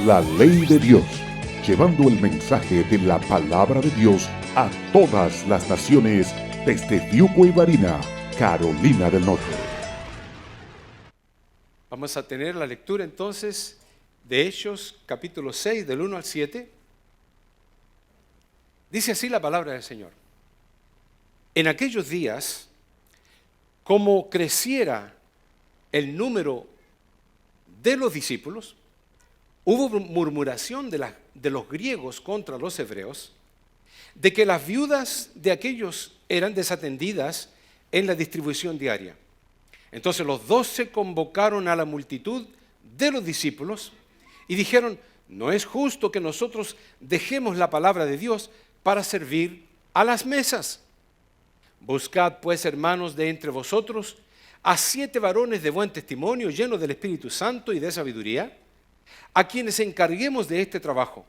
la ley de Dios, llevando el mensaje de la palabra de Dios a todas las naciones desde Fiuco y Varina, Carolina del Norte. Vamos a tener la lectura entonces de Hechos capítulo 6 del 1 al 7. Dice así la palabra del Señor. En aquellos días, como creciera el número de los discípulos, hubo murmuración de los griegos contra los hebreos, de que las viudas de aquellos eran desatendidas en la distribución diaria. Entonces los 12 convocaron a la multitud de los discípulos y dijeron: no es justo que nosotros dejemos la palabra de Dios para servir a las mesas. Buscad pues, hermanos, de entre vosotros a 7 varones de buen testimonio, llenos del Espíritu Santo y de sabiduría, a quienes encarguemos de este trabajo.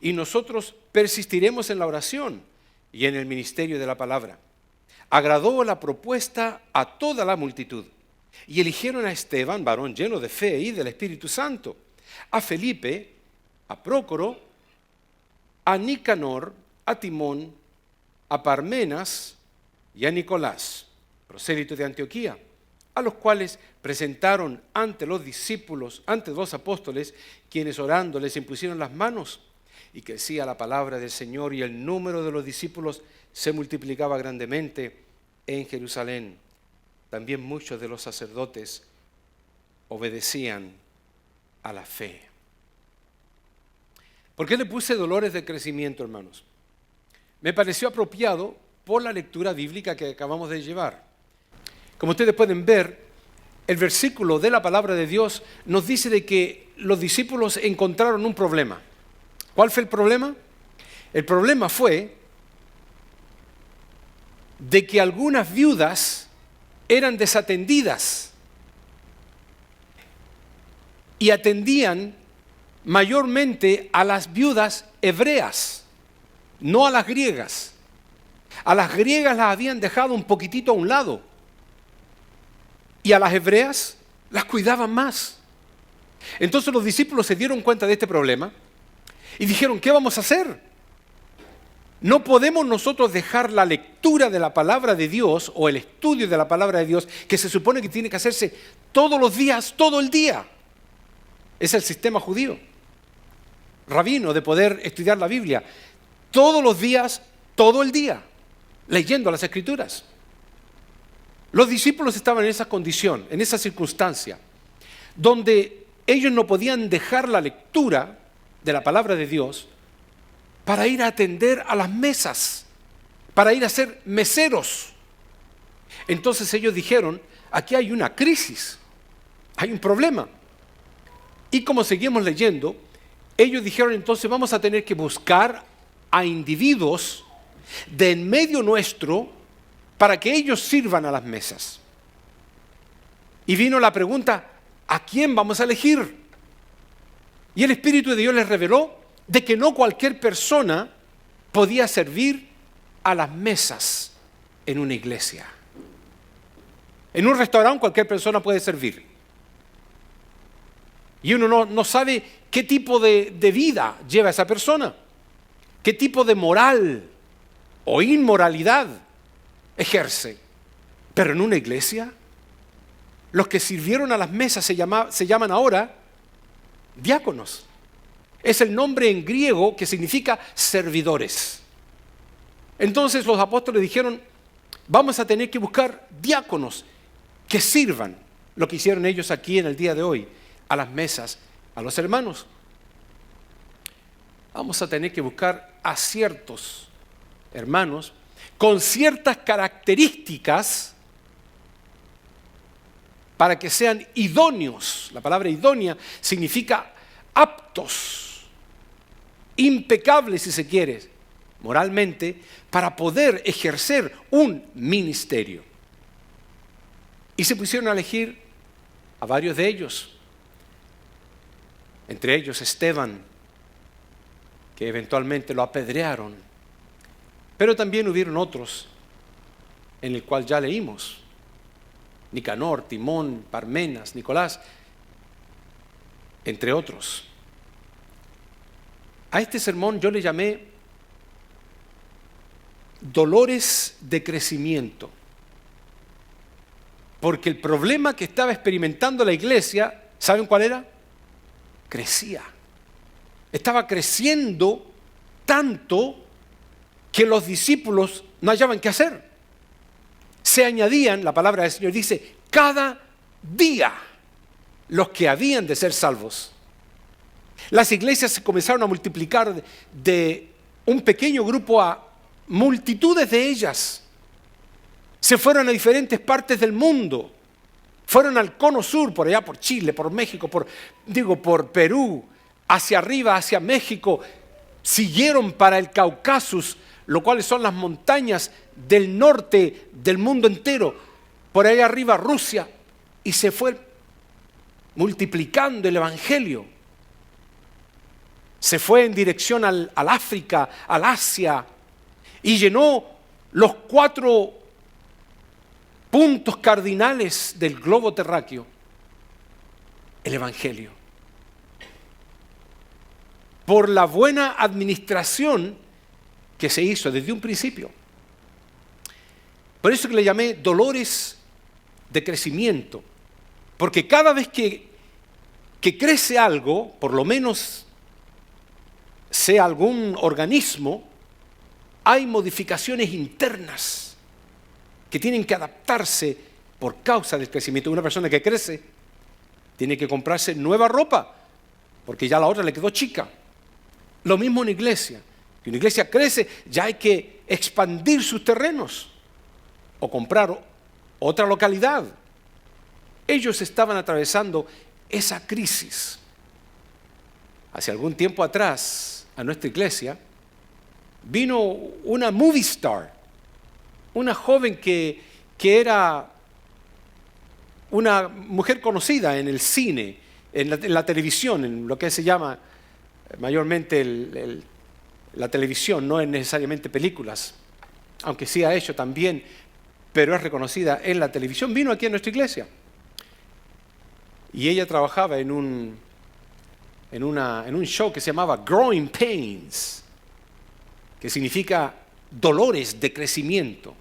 Y nosotros persistiremos en la oración y en el ministerio de la palabra. Agradó la propuesta a toda la multitud, y eligieron a Esteban, varón lleno de fe y del Espíritu Santo, a Felipe, a Prócoro, a Nicanor, a Timón, a Parmenas y a Nicolás, prosélito de Antioquía, a los cuales presentaron ante los discípulos, ante los apóstoles, quienes orando les impusieron las manos, y crecía la palabra del Señor, y el número de los discípulos se multiplicaba grandemente en Jerusalén. También muchos de los sacerdotes obedecían a la fe. ¿Por qué le puse dolores de crecimiento, hermanos? Me pareció apropiado por la lectura bíblica que acabamos de llevar. Como ustedes pueden ver, el versículo de la palabra de Dios nos dice de que los discípulos encontraron un problema. ¿Cuál fue el problema? El problema fue de que algunas viudas eran desatendidas y atendían mayormente a las viudas hebreas, no a las griegas. A las griegas las habían dejado un poquitito a un lado y a las hebreas las cuidaban más. Entonces los discípulos se dieron cuenta de este problema y dijeron: ¿qué vamos a hacer? No podemos nosotros dejar la lectura de la palabra de Dios o el estudio de la palabra de Dios, que se supone que tiene que hacerse todos los días, todo el día. Es el sistema judío, rabino, de poder estudiar la Biblia todos los días, todo el día, leyendo las Escrituras. Los discípulos estaban en esa condición, en esa circunstancia, donde ellos no podían dejar la lectura de la palabra de Dios para ir a atender a las mesas, para ir a ser meseros. Entonces ellos dijeron: aquí hay una crisis, hay un problema. Y como seguimos leyendo, ellos dijeron: entonces vamos a tener que buscar a individuos de en medio nuestro para que ellos sirvan a las mesas. Y vino la pregunta: ¿a quién vamos a elegir? Y el Espíritu de Dios les reveló de que no cualquier persona podía servir a las mesas en una iglesia. En un restaurante cualquier persona puede servir. Y uno no sabe qué tipo de vida lleva esa persona, qué tipo de moral o inmoralidad ejerce. Pero en una iglesia, los que sirvieron a las mesas se llaman ahora diáconos. Es el nombre en griego que significa servidores. Entonces los apóstoles dijeron: vamos a tener que buscar diáconos que sirvan lo que hicieron ellos aquí en el día de hoy, a las mesas, a los hermanos. Vamos a tener que buscar a ciertos hermanos con ciertas características para que sean idóneos. La palabra idónea significa aptos, impecables si se quiere, moralmente, para poder ejercer un ministerio. Y se pusieron a elegir a varios de ellos, entre ellos Esteban, que eventualmente lo apedrearon, pero también hubieron otros en el cual ya leímos: Nicanor, Timón, Parmenas, Nicolás, entre otros. A este sermón yo le llamé dolores de crecimiento. Porque el problema que estaba experimentando la iglesia, ¿saben cuál era? Crecía. Estaba creciendo tanto que los discípulos no hallaban qué hacer. Se añadían, la palabra del Señor dice, cada día los que habían de ser salvos. Las iglesias se comenzaron a multiplicar de un pequeño grupo a multitudes de ellas. Se fueron a diferentes partes del mundo. Fueron al cono sur, por allá por Chile, por México, por Perú, hacia arriba, hacia México. Siguieron para el Cáucaso, lo cual son las montañas del norte del mundo entero. Por allá arriba Rusia. Y se fue multiplicando el evangelio. Se fue en dirección al África, al Asia, y llenó los 4 puntos cardinales del globo terráqueo. El evangelio. Por la buena administración que se hizo desde un principio. Por eso que le llamé dolores de crecimiento. Porque cada vez que crece algo, por lo menos sea algún organismo, hay modificaciones internas que tienen que adaptarse por causa del crecimiento. Una persona que crece tiene que comprarse nueva ropa porque ya la otra le quedó chica. Lo mismo en una iglesia. Si una iglesia crece, ya hay que expandir sus terrenos o comprar otra localidad. Ellos estaban atravesando esa crisis. Hace algún tiempo atrás, a nuestra iglesia, vino una movie star, una joven que era una mujer conocida en el cine, en la televisión, en lo que se llama mayormente la televisión, no es necesariamente películas, aunque sí ha hecho también, pero es reconocida en la televisión. Vino aquí a nuestra iglesia y ella trabajaba en un show que se llamaba Growing Pains, que significa dolores de crecimiento.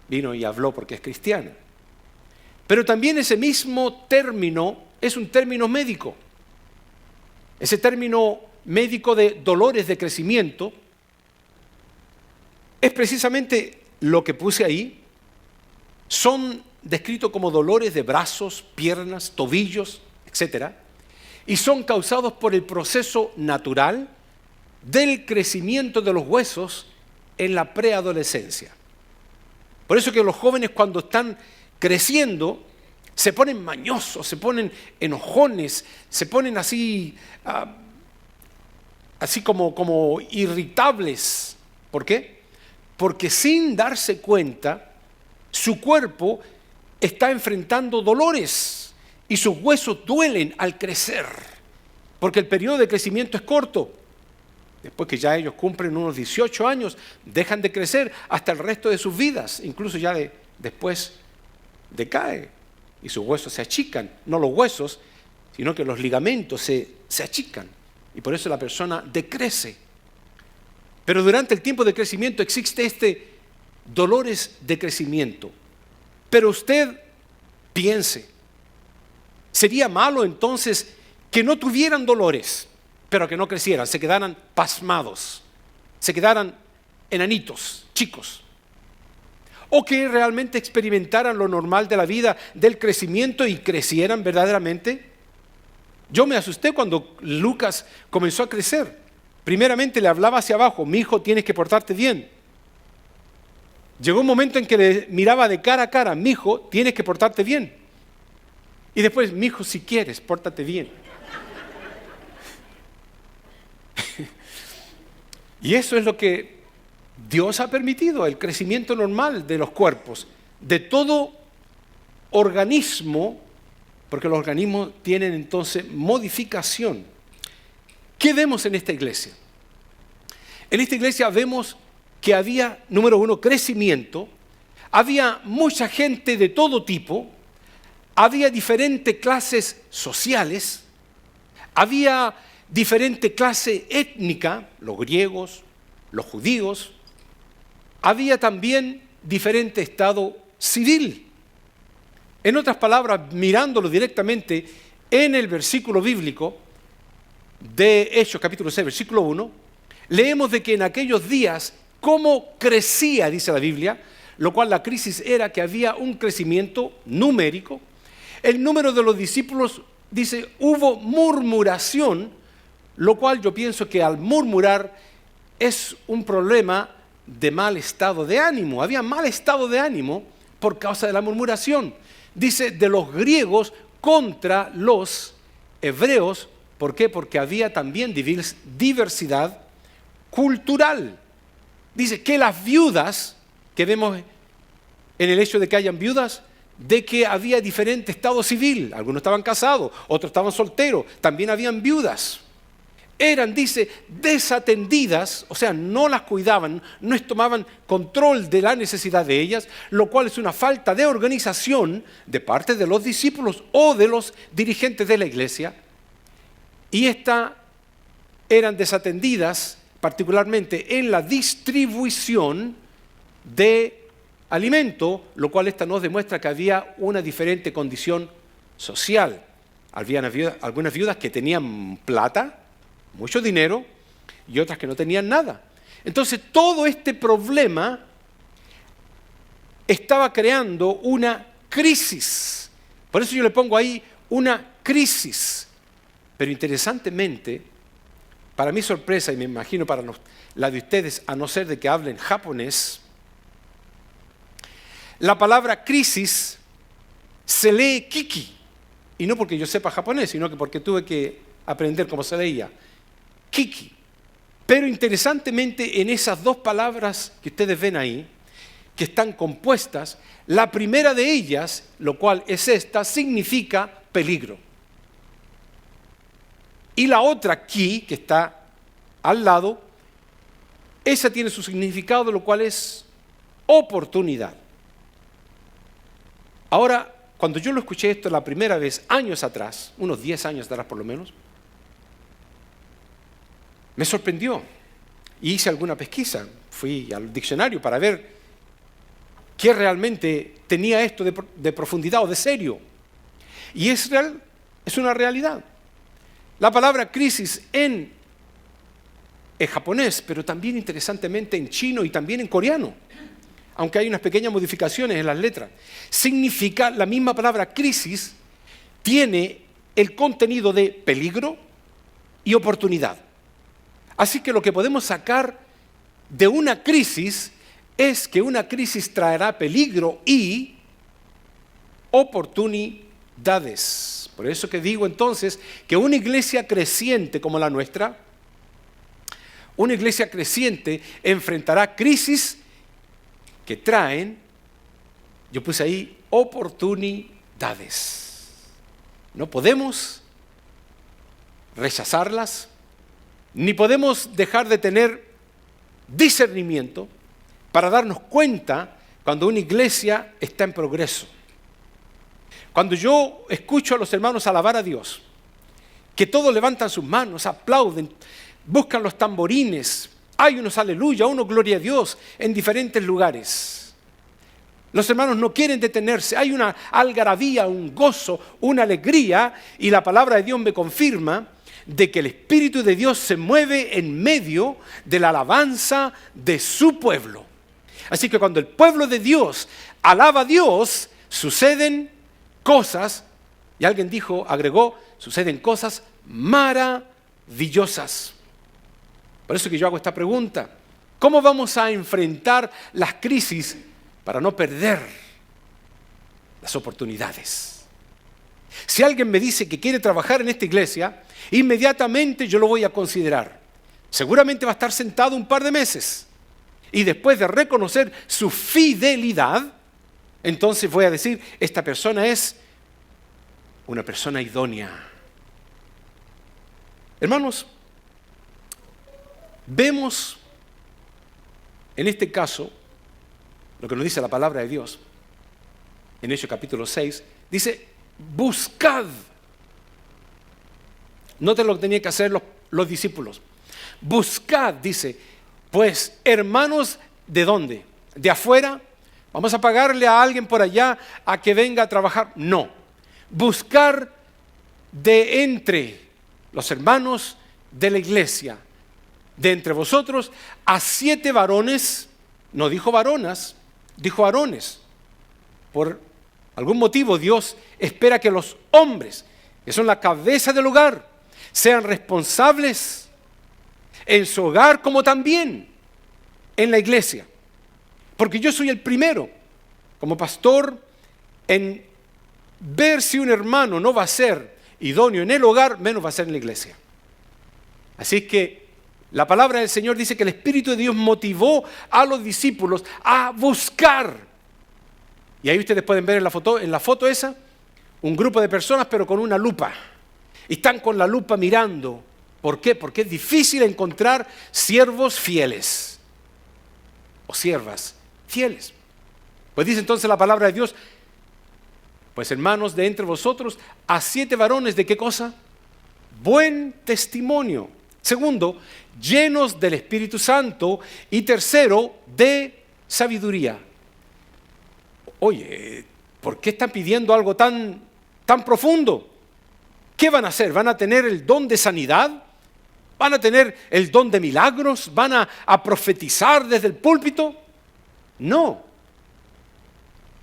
Vino y habló porque es cristiana. Pero también ese mismo término es un término médico. Ese término médico de dolores de crecimiento es precisamente lo que puse ahí. Son descritos como dolores de brazos, piernas, tobillos, etc. Y son causados por el proceso natural del crecimiento de los huesos en la preadolescencia. Por eso que los jóvenes cuando están creciendo se ponen mañosos, se ponen enojones, se ponen así como irritables. ¿Por qué? Porque sin darse cuenta, su cuerpo está enfrentando dolores y sus huesos duelen al crecer, porque el periodo de crecimiento es corto. Después que ya ellos cumplen unos 18 años, dejan de crecer hasta el resto de sus vidas, incluso ya después decae y sus huesos se achican, no los huesos, sino que los ligamentos se achican y por eso la persona decrece. Pero durante el tiempo de crecimiento existe dolores de crecimiento. Pero usted piense, ¿sería malo entonces que no tuvieran dolores, pero que no crecieran, se quedaran pasmados, se quedaran enanitos, chicos? ¿O que realmente experimentaran lo normal de la vida, del crecimiento y crecieran verdaderamente? Yo me asusté cuando Lucas comenzó a crecer. Primeramente le hablaba hacia abajo, mi hijo, tienes que portarte bien. Llegó un momento en que le miraba de cara a cara, mi hijo, tienes que portarte bien. Y después, mi hijo, si quieres, pórtate bien. Y eso es lo que Dios ha permitido, el crecimiento normal de los cuerpos, de todo organismo, porque los organismos tienen entonces modificación. ¿Qué vemos en esta iglesia? En esta iglesia vemos que había, número uno, crecimiento, había mucha gente de todo tipo, había diferentes clases sociales, había diferente clase étnica, los griegos, los judíos. Había también diferente estado civil. En otras palabras, mirándolo directamente en el versículo bíblico de Hechos capítulo 6, versículo 1, leemos de que en aquellos días, cómo crecía, dice la Biblia, lo cual la crisis era que había un crecimiento numérico. El número de los discípulos, dice, hubo murmuración, lo cual yo pienso que al murmurar es un problema de mal estado de ánimo. Había mal estado de ánimo por causa de la murmuración. Dice, de los griegos contra los hebreos. ¿Por qué? Porque había también diversidad cultural. Dice que las viudas, que vemos en el hecho de que hayan viudas, de que había diferente estado civil. Algunos estaban casados, otros estaban solteros, también habían viudas. Eran, dice, desatendidas, o sea, no las cuidaban, no tomaban control de la necesidad de ellas, lo cual es una falta de organización de parte de los discípulos o de los dirigentes de la iglesia. Y estas eran desatendidas particularmente en la distribución de alimento, lo cual esta nos demuestra que había una diferente condición social. Había algunas viudas que tenían plata, mucho dinero, y otras que no tenían nada. Entonces todo este problema estaba creando una crisis. Por eso yo le pongo ahí una crisis. Pero interesantemente, para mi sorpresa, y me imagino para la de ustedes, a no ser de que hablen japonés, la palabra crisis se lee kiki. Y no porque yo sepa japonés, sino que porque tuve que aprender cómo se leía. Kiki. Pero interesantemente, en esas dos palabras que ustedes ven ahí, que están compuestas, la primera de ellas, lo cual es esta, significa peligro. Y la otra, ki, que está al lado, esa tiene su significado, lo cual es oportunidad. Ahora, cuando yo lo escuché esto la primera vez, años atrás, unos 10 años atrás por lo menos, me sorprendió. Y hice alguna pesquisa, fui al diccionario para ver qué realmente tenía esto de profundidad o de serio. Y es real, es una realidad. La palabra crisis en japonés, pero también interesantemente en chino y también en coreano, aunque hay unas pequeñas modificaciones en las letras, significa, la misma palabra crisis tiene el contenido de peligro y oportunidad. Así que lo que podemos sacar de una crisis es que una crisis traerá peligro y oportunidades. Por eso que digo entonces que una iglesia creciente como la nuestra, una iglesia creciente enfrentará crisis que traen, yo puse ahí, oportunidades. No podemos rechazarlas, ni podemos dejar de tener discernimiento para darnos cuenta cuando una iglesia está en progreso. Cuando yo escucho a los hermanos alabar a Dios, que todos levantan sus manos, aplauden, buscan los tamborines, hay unos aleluya, unos gloria a Dios en diferentes lugares. Los hermanos no quieren detenerse, hay una algarabía, un gozo, una alegría, y la palabra de Dios me confirma de que el Espíritu de Dios se mueve en medio de la alabanza de su pueblo. Así que cuando el pueblo de Dios alaba a Dios, suceden cosas, y alguien agregó, suceden cosas maravillosas. Por eso que yo hago esta pregunta: ¿cómo vamos a enfrentar las crisis para no perder las oportunidades? Si alguien me dice que quiere trabajar en esta iglesia, inmediatamente yo lo voy a considerar. Seguramente va a estar sentado un par de meses. Y después de reconocer su fidelidad, entonces voy a decir, esta persona es una persona idónea. Hermanos, vemos en este caso lo que nos dice la palabra de Dios. En Hechos capítulo 6, dice, buscad. Noten lo que tenían que hacer los discípulos. Buscad, dice, pues hermanos, ¿de dónde? ¿De afuera? ¿Vamos a pagarle a alguien por allá a que venga a trabajar? No. Buscar de entre los hermanos de la iglesia, de entre vosotros, a 7 varones, no dijo varonas, dijo varones. Por algún motivo Dios espera que los hombres, que son la cabeza del hogar, sean responsables en su hogar como también en la iglesia. Porque yo soy el primero, como pastor, en ver si un hermano no va a ser idóneo en el hogar, menos va a ser en la iglesia. Así que la palabra del Señor dice que el Espíritu de Dios motivó a los discípulos a buscar. Y ahí ustedes pueden ver en la foto esa, un grupo de personas pero con una lupa. Y están con la lupa mirando. ¿Por qué? Porque es difícil encontrar siervos fieles o siervas fieles. Pues dice entonces la palabra de Dios, pues hermanos, de entre vosotros a 7 varones, ¿de qué cosa? Buen testimonio. Segundo, llenos del Espíritu Santo. Y tercero, de sabiduría. Oye, ¿por qué están pidiendo algo tan profundo? ¿Qué van a hacer? ¿Van a tener el don de sanidad? ¿Van a tener el don de milagros? ¿Van a profetizar desde el púlpito? No.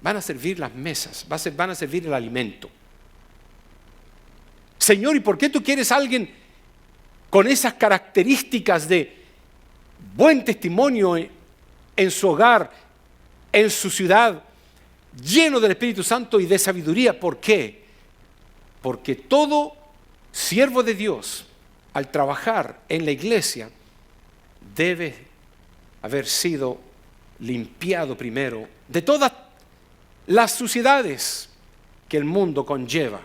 Van a servir las mesas, van a servir el alimento. Señor, ¿y por qué tú quieres a alguien con esas características de buen testimonio en su hogar, en su ciudad, lleno del Espíritu Santo y de sabiduría? ¿Por qué? Porque todo siervo de Dios, al trabajar en la iglesia, debe haber sido limpiado primero de todas las suciedades que el mundo conlleva.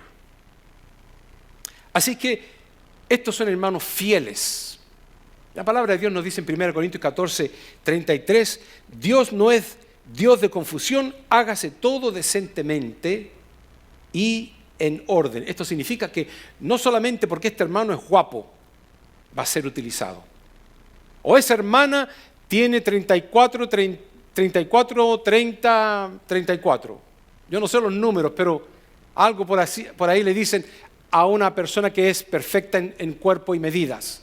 Así que estos son hermanos fieles. La palabra de Dios nos dice en 1 Corintios 14, 33, Dios no es Dios de confusión, hágase todo decentemente y en orden. Esto significa que no solamente porque este hermano es guapo va a ser utilizado. O esa hermana tiene 34, 30, 34. Yo no sé los números, pero algo por ahí le dicen a una persona que es perfecta en cuerpo y medidas.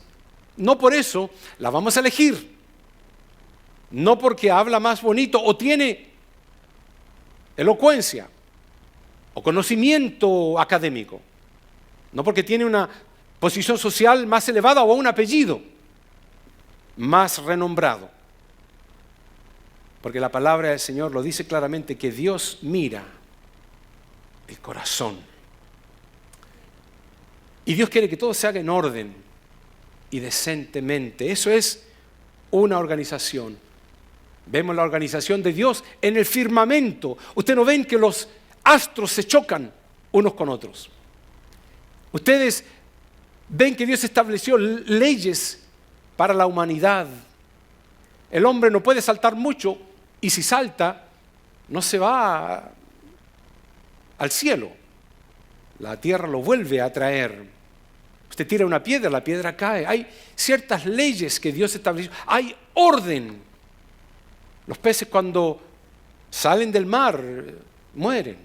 No por eso la vamos a elegir. No porque habla más bonito o tiene elocuencia o conocimiento académico. No porque tiene una posición social más elevada o un apellido más renombrado. Porque la palabra del Señor lo dice claramente, que Dios mira el corazón. Y Dios quiere que todo se haga en orden y decentemente. Eso es una organización. Vemos la organización de Dios en el firmamento. Ustedes no ven que los astros se chocan unos con otros. Ustedes ven que Dios estableció leyes para la humanidad. El hombre no puede saltar mucho y si salta no se va al cielo. La tierra lo vuelve a traer. Usted tira una piedra, la piedra cae. Hay ciertas leyes que Dios estableció. Hay orden. Los peces cuando salen del mar mueren.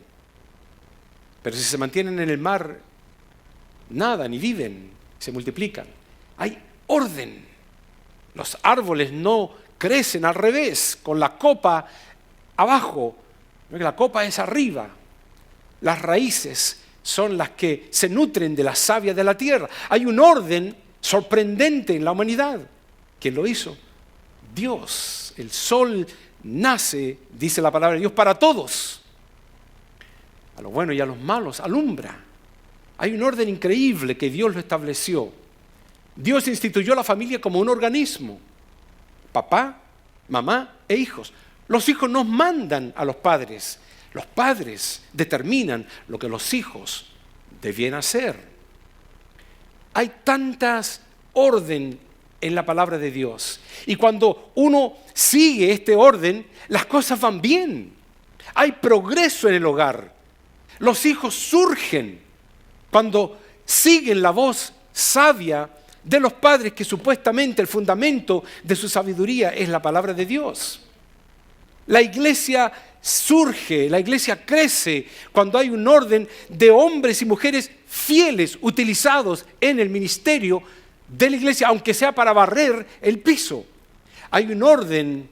Pero si se mantienen en el mar, nadan y viven, se multiplican. Hay orden. Los árboles no crecen al revés, con la copa abajo. La copa es arriba. Las raíces son las que se nutren de la savia de la tierra. Hay un orden sorprendente en la humanidad. ¿Quién lo hizo? Dios. El sol nace, dice la palabra de Dios, para todos. A los buenos y a los malos alumbra. Hay un orden increíble que Dios lo estableció. Dios instituyó la familia como un organismo. Papá, mamá e hijos. Los hijos nos mandan a los padres. Los padres determinan lo que los hijos debían hacer. Hay tantas orden en la palabra de Dios. Y cuando uno sigue este orden, las cosas van bien. Hay progreso en el hogar. Los hijos surgen cuando siguen la voz sabia de los padres, que supuestamente el fundamento de su sabiduría es la palabra de Dios. La iglesia surge, la iglesia crece cuando hay un orden de hombres y mujeres fieles utilizados en el ministerio de la iglesia, aunque sea para barrer el piso. Hay un orden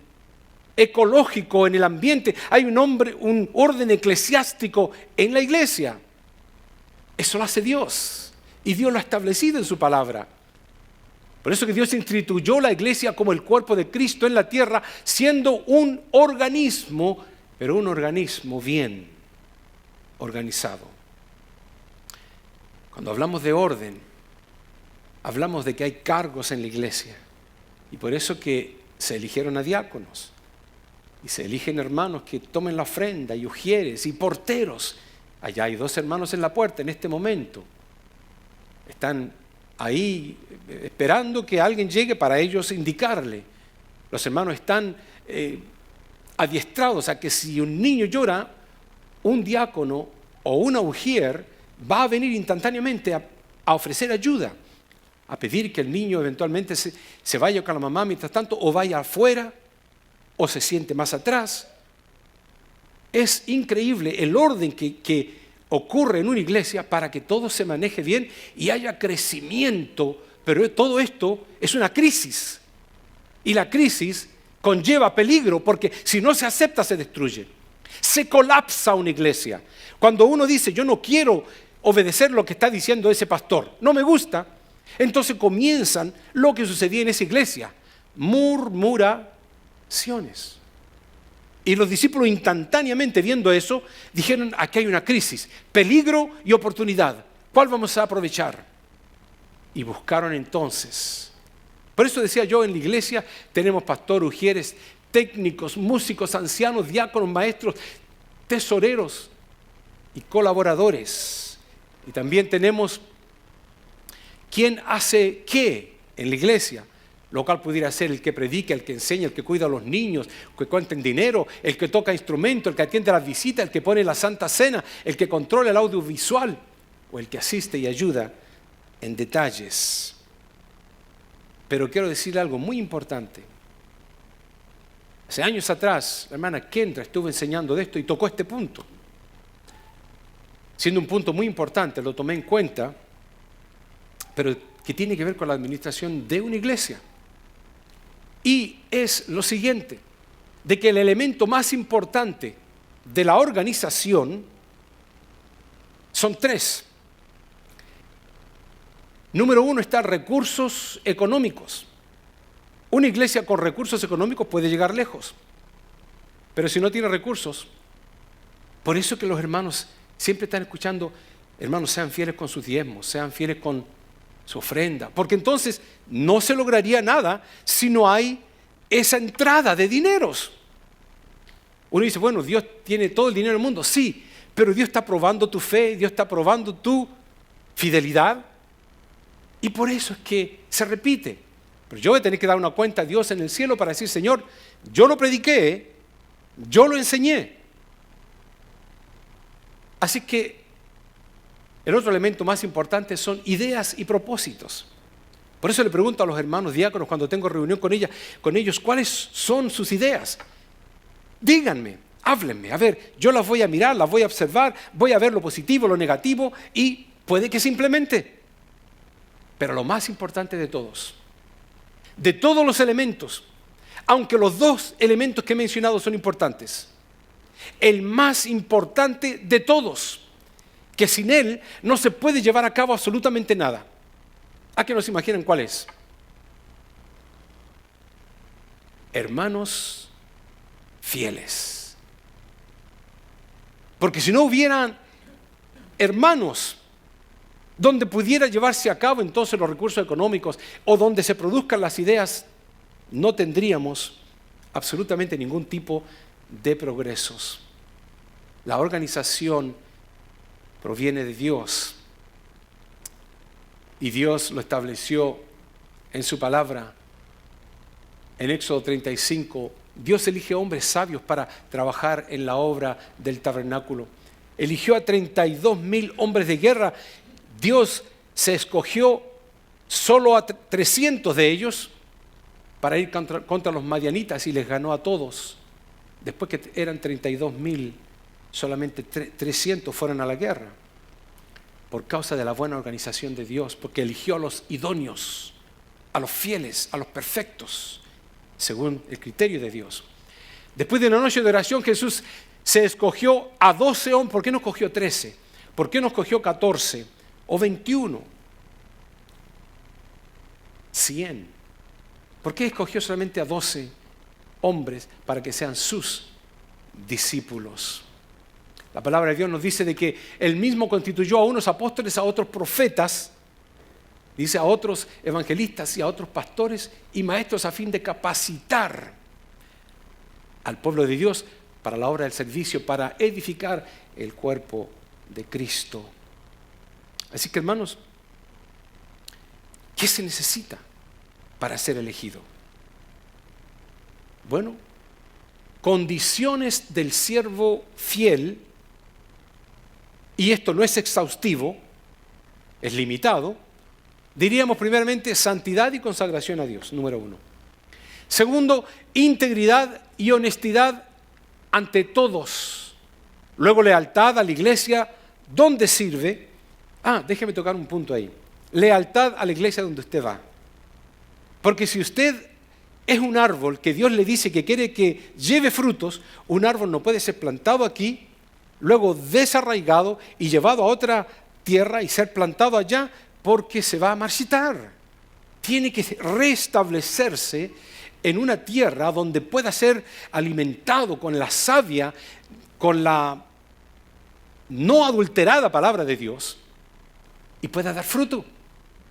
ecológico en el ambiente, hay un orden eclesiástico en la iglesia. Eso lo hace Dios y Dios lo ha establecido en su palabra. Por eso que Dios instituyó la iglesia como el cuerpo de Cristo en la tierra, siendo un organismo, pero un organismo bien organizado. Cuando hablamos de orden, hablamos de que hay cargos en la iglesia. Y por eso que se eligieron a diáconos. Y se eligen hermanos que tomen la ofrenda, y ujieres, y porteros. Allá hay 2 hermanos en la puerta en este momento. Están ahí esperando que alguien llegue para ellos indicarle. Los hermanos están adiestrados a que si un niño llora, un diácono o una ujier va a venir instantáneamente a ofrecer ayuda, a pedir que el niño eventualmente se vaya con la mamá mientras tanto, o vaya afuera, o se siente más atrás. Es increíble el orden que ocurre en una iglesia para que todo se maneje bien y haya crecimiento, pero todo esto es una crisis. Y la crisis conlleva peligro, porque si no se acepta, se destruye. Se colapsa una iglesia. Cuando uno dice, yo no quiero obedecer lo que está diciendo ese pastor, no me gusta, entonces comienzan lo que sucedía en esa iglesia, murmuraciones. Y los discípulos instantáneamente viendo eso, dijeron, aquí hay una crisis, peligro y oportunidad. ¿Cuál vamos a aprovechar? Y buscaron entonces. Por eso decía yo, en la iglesia tenemos pastores, ujieres, técnicos, músicos, ancianos, diáconos, maestros, tesoreros y colaboradores. Y también tenemos quién hace qué en la iglesia. Lo cual pudiera ser el que predica, el que enseña, el que cuida a los niños, el que cuenta en dinero, el que toca instrumentos, el que atiende las visitas, el que pone la Santa Cena, el que controla el audiovisual o el que asiste y ayuda en detalles. Pero quiero decirle algo muy importante. Hace años atrás, la hermana Kendra estuvo enseñando de esto y tocó este punto. Siendo un punto muy importante, lo tomé en cuenta, pero que tiene que ver con la administración de una iglesia. Y es lo siguiente, de que el elemento más importante de la organización son 3. Número 1 está recursos económicos. Una iglesia con recursos económicos puede llegar lejos, pero si no tiene recursos, por eso que los hermanos siempre están escuchando, hermanos, sean fieles con sus diezmos, sean fieles con su ofrenda, porque entonces no se lograría nada si no hay esa entrada de dineros. Uno dice, bueno, Dios tiene todo el dinero del mundo, sí, pero Dios está probando tu fe, Dios está probando tu fidelidad, y por eso es que se repite. Pero yo voy a tener que dar una cuenta a Dios en el cielo para decir, Señor, yo lo prediqué, yo lo enseñé. Así que el otro elemento más importante son ideas y propósitos. Por eso le pregunto a los hermanos diáconos cuando tengo reunión con ellos, ¿cuáles son sus ideas? Díganme, háblenme. A ver, yo las voy a mirar, las voy a observar, voy a ver lo positivo, lo negativo y puede que se implemente. Pero lo más importante de todos los elementos, aunque los 2 elementos que he mencionado son importantes, el más importante de todos, que sin él no se puede llevar a cabo absolutamente nada. ¿A qué nos imaginan cuál es? Hermanos fieles. Porque si no hubieran hermanos donde pudiera llevarse a cabo entonces los recursos económicos o donde se produzcan las ideas, no tendríamos absolutamente ningún tipo de progresos. La organización proviene de Dios y Dios lo estableció en su palabra. En Éxodo 35, Dios elige hombres sabios para trabajar en la obra del tabernáculo. Eligió a 32,000 hombres de guerra. Dios se escogió solo a 300 de ellos para ir contra los madianitas y les ganó a todos. Después que eran 32.000, solamente 300 fueron a la guerra. Por causa de la buena organización de Dios, porque eligió a los idóneos, a los fieles, a los perfectos, según el criterio de Dios. Después de una noche de oración, Jesús se escogió a 12 hombres. ¿Por qué no escogió 13? ¿Por qué no escogió 14 o 21? 100. ¿Por qué escogió solamente a 12 hombres para que sean sus discípulos? La palabra de Dios nos dice de que Él mismo constituyó a unos apóstoles, a otros profetas, dice a otros evangelistas y a otros pastores y maestros a fin de capacitar al pueblo de Dios para la obra del servicio, para edificar el cuerpo de Cristo. Así que, hermanos, ¿qué se necesita para ser elegido? Bueno, condiciones del siervo fiel, y esto no es exhaustivo, es limitado. Diríamos primeramente santidad y consagración a Dios, número 1. Segundo, integridad y honestidad ante todos. Luego, lealtad a la iglesia donde sirve. Déjeme tocar un punto ahí. Lealtad a la iglesia donde usted va. Porque si usted es un árbol que Dios le dice que quiere que lleve frutos, un árbol no puede ser plantado aquí, luego desarraigado y llevado a otra tierra y ser plantado allá, porque se va a marchitar. Tiene que restablecerse en una tierra donde pueda ser alimentado con la savia, con la no adulterada palabra de Dios, y pueda dar fruto.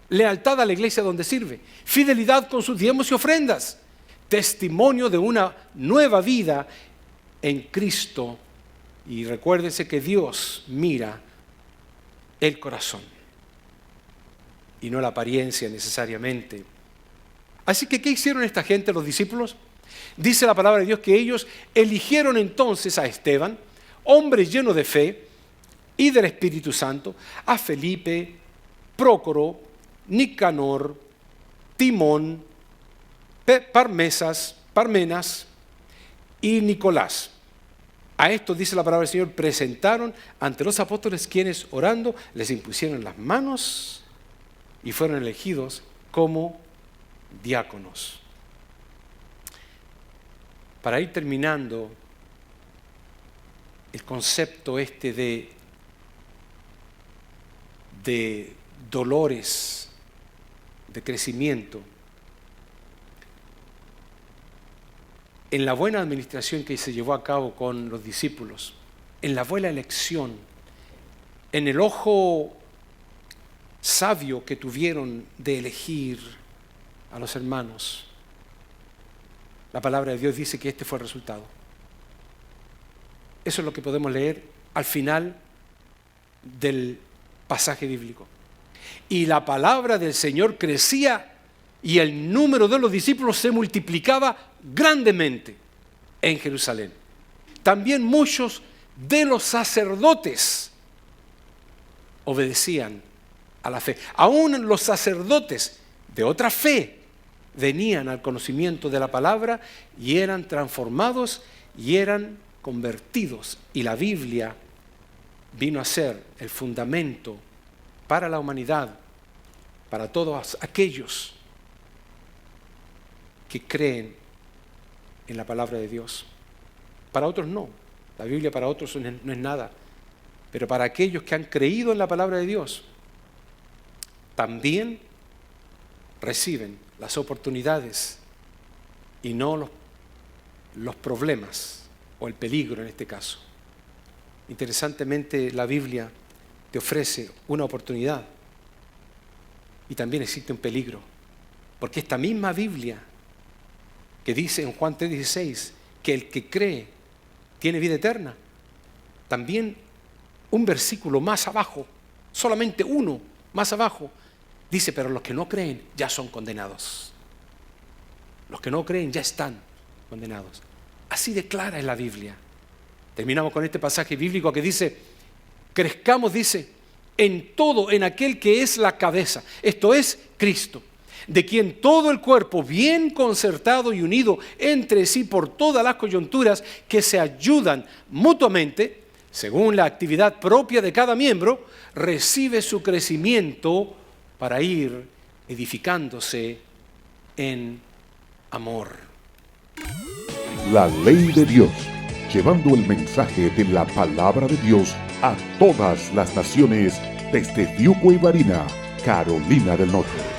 Lealtad a la iglesia donde sirve, fidelidad con sus diezmos y ofrendas, testimonio de una nueva vida en Cristo. Y recuérdese que Dios mira el corazón y no la apariencia necesariamente. Así que, ¿qué hicieron esta gente, los discípulos? Dice la palabra de Dios que ellos eligieron entonces a Esteban, hombre lleno de fe y del Espíritu Santo, a Felipe, Prócoro, Nicanor, Timón, Parmenas y Nicolás. A estos, dice la palabra del Señor, presentaron ante los apóstoles, quienes orando les impusieron las manos y fueron elegidos como diáconos. Para ir terminando el concepto de dolores, de crecimiento, en la buena administración que se llevó a cabo con los discípulos, en la buena elección, en el ojo sabio que tuvieron de elegir a los hermanos, la palabra de Dios dice que este fue el resultado. Eso es lo que podemos leer al final del pasaje bíblico. Y la palabra del Señor crecía y el número de los discípulos se multiplicaba grandemente en Jerusalén. También muchos de los sacerdotes obedecían a la fe. Aún los sacerdotes de otra fe venían al conocimiento de la palabra y eran transformados y eran convertidos. Y la Biblia vino a ser el fundamento para la humanidad, para todos aquellos que creen en la palabra de Dios. Para otros no, la Biblia para otros no es nada, pero para aquellos que han creído en la palabra de Dios, también reciben las oportunidades y no los problemas o el peligro en este caso. Interesantemente, la Biblia te ofrece una oportunidad y también existe un peligro, porque esta misma Biblia que dice en Juan 3:16 que el que cree tiene vida eterna, también un versículo más abajo, solamente uno más abajo, dice, pero los que no creen ya son condenados. Los que no creen ya están condenados. Así de clara es la Biblia. Terminamos con este pasaje bíblico que dice, crezcamos, dice, en todo en aquel que es la cabeza, esto es Cristo, de quien todo el cuerpo, bien concertado y unido entre sí por todas las coyunturas que se ayudan mutuamente, según la actividad propia de cada miembro, recibe su crecimiento para ir edificándose en amor. La ley de Dios, llevando el mensaje de la palabra de Dios a todas las naciones desde Fiuco y Varina, Carolina del Norte.